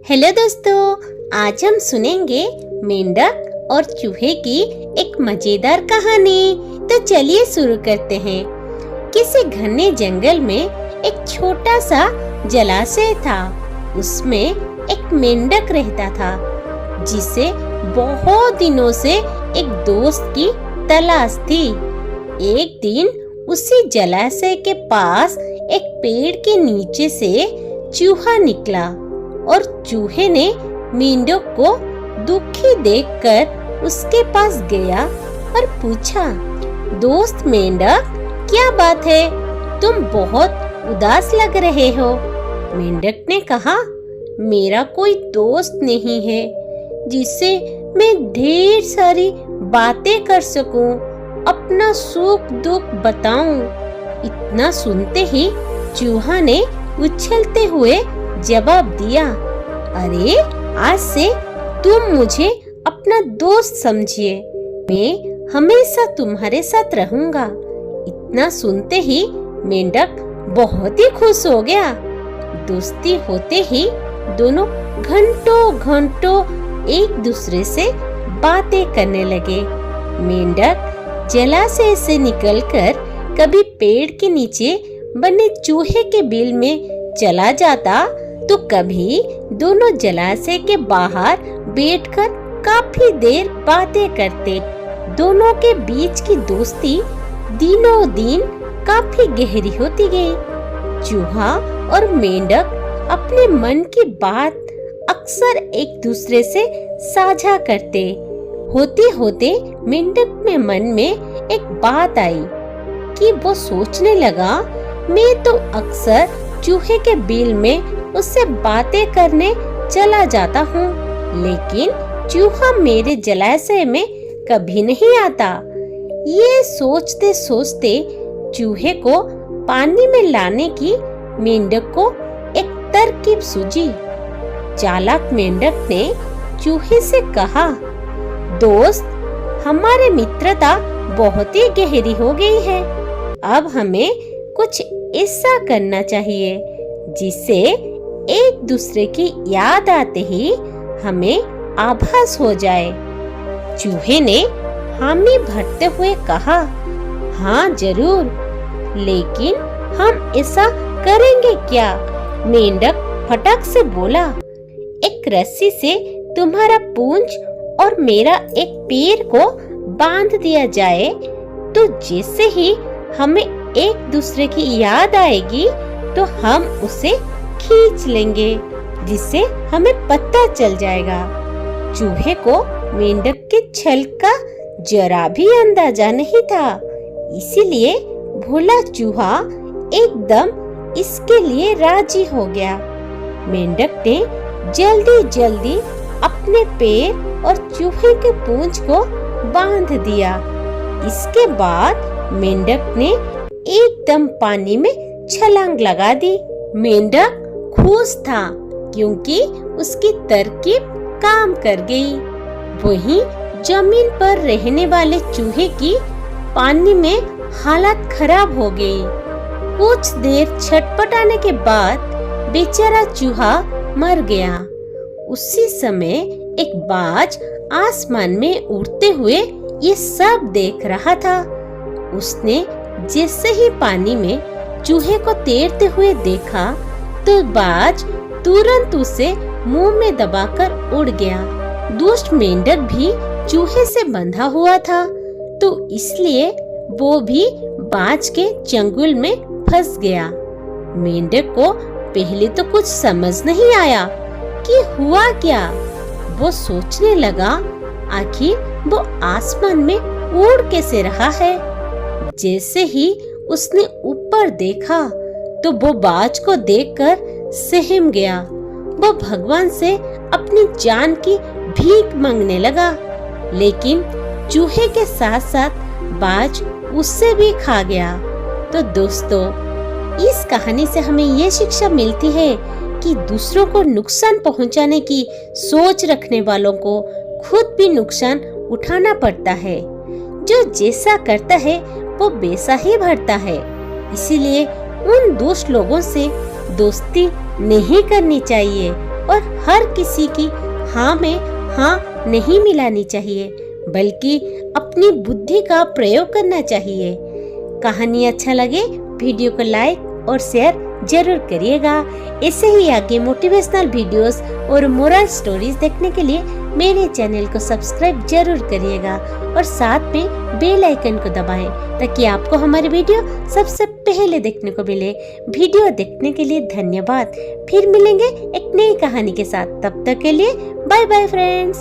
Hello दोस्तों, आज हम सुनेंगे मेंढक और चूहे की एक मजेदार कहानी। तो चलिए शुरू करते हैं। किसी घने जंगल में एक छोटा सा जलाशय था। उसमें एक मेंढक रहता था जिसे बहुत दिनों से एक दोस्त की तलाश थी। एक दिन उसी जलाशय के पास एक पेड़ के नीचे से चूहा निकला और चूहे ने मेंढक को दुखी देखकर उसके पास गया और पूछा, दोस्त मेंढक, क्या बात है? तुम बहुत उदास लग रहे हो। मेंढक ने कहा, मेरा कोई दोस्त नहीं है जिससे मैं ढेर सारी बातें कर सकूं, अपना सुख दुख बताऊं। इतना सुनते ही चूहा ने उछलते हुए जवाब दिया, अरे आज से तुम मुझे अपना दोस्त समझिए, मैं हमेशा तुम्हारे साथ रहूंगा। इतना सुनते ही मेंढक बहुत ही खुश हो गया। दोस्ती होते ही दोनों घंटों घंटों एक दूसरे से बातें करने लगे। मेंढक जलाशय से निकलकर कभी पेड़ के नीचे बने चूहे के बिल में चला जाता तो कभी दोनों जलाशय के बाहर बैठकर काफी देर बातें करते। दोनों के बीच की दोस्ती दिनों दिन काफी गहरी होती गई। चूहा और मेंढक अपने मन की बात अक्सर एक दूसरे से साझा करते। होते होते मेंढक में मन में एक बात आई कि वो सोचने लगा, मैं तो अक्सर चूहे के बिल में उससे बातें करने चला जाता हूँ, लेकिन चूहा मेरे जलाशय में कभी नहीं आता। ये सोचते सोचते चूहे को पानी में लाने की मेंढक को एक तरकीब सूझी। चालाक मेंढक ने चूहे से कहा, दोस्त, हमारी मित्रता बहुत ही गहरी हो गई है। अब हमें कुछ ऐसा करना चाहिए जिससे एक दूसरे की याद आते ही हमें आभास हो जाए। चूहे ने हामी भरते हुए कहा, हाँ जरूर, लेकिन हम ऐसा करेंगे क्या? मेंढक फटक से बोला, एक रस्सी से तुम्हारा पूंछ और मेरा एक पैर को बांध दिया जाए तो जैसे ही हमें एक दूसरे की याद आएगी तो हम उसे खींच लेंगे, जिससे हमें पता चल जाएगा। चूहे को मेंढक के छल का जरा भी अंदाजा नहीं था, इसीलिए भोला चूहा एकदम इसके लिए राजी हो गया। मेंढक ने जल्दी जल्दी अपने पैर और चूहे के पूंछ को बांध दिया। इसके बाद मेंढक ने एकदम पानी में छलांग लगा दी। मेंढक खुश था क्योंकि उसकी तरकीब काम कर गई। वहीं जमीन पर रहने वाले चूहे की पानी में हालत खराब हो गई। कुछ देर छटपटाने के बाद बेचारा चूहा मर गया। उसी समय एक बाज आसमान में उड़ते हुए ये सब देख रहा था। उसने जैसे ही पानी में चूहे को तैरते हुए देखा तो बाज तुरंत उसे मुंह में दबाकर उड़ गया। दुष्ट मेंढक भी चूहे से बंधा हुआ था, तो इसलिए वो भी बाज के चंगुल में फंस गया। मेंढक को पहले तो कुछ समझ नहीं आया कि हुआ क्या। वो सोचने लगा, आखिर वो आसमान में उड़ कैसे रहा है। जैसे ही उसने ऊपर देखा तो वो बाज को देखकर सहम गया। वो भगवान से अपनी जान की भीख मांगने लगा, लेकिन चूहे के साथ साथ बाज उससे भी खा गया। तो दोस्तों, इस कहानी से हमें ये शिक्षा मिलती है कि दूसरों को नुकसान पहुंचाने की सोच रखने वालों को खुद भी नुकसान उठाना पड़ता है। जो जैसा करता है वो वैसा ही भरता है। इसीलिए उन दुष्ट लोगों से दोस्ती नहीं करनी चाहिए, और हर किसी की हाँ में हाँ नहीं मिलानी चाहिए, बल्कि अपनी बुद्धि का प्रयोग करना चाहिए। कहानी अच्छा लगे वीडियो को लाइक और शेयर जरूर करिएगा। ऐसे ही आगे मोटिवेशनल वीडियोस और मोरल स्टोरीज देखने के लिए मेरे चैनल को सब्सक्राइब जरूर करिएगा और साथ में बेल आइकन को दबाएं ताकि आपको हमारी वीडियो सबसे पहले देखने को मिले। वीडियो देखने के लिए धन्यवाद। फिर मिलेंगे एक नई कहानी के साथ। तब तक के लिए बाय बाय फ्रेंड्स।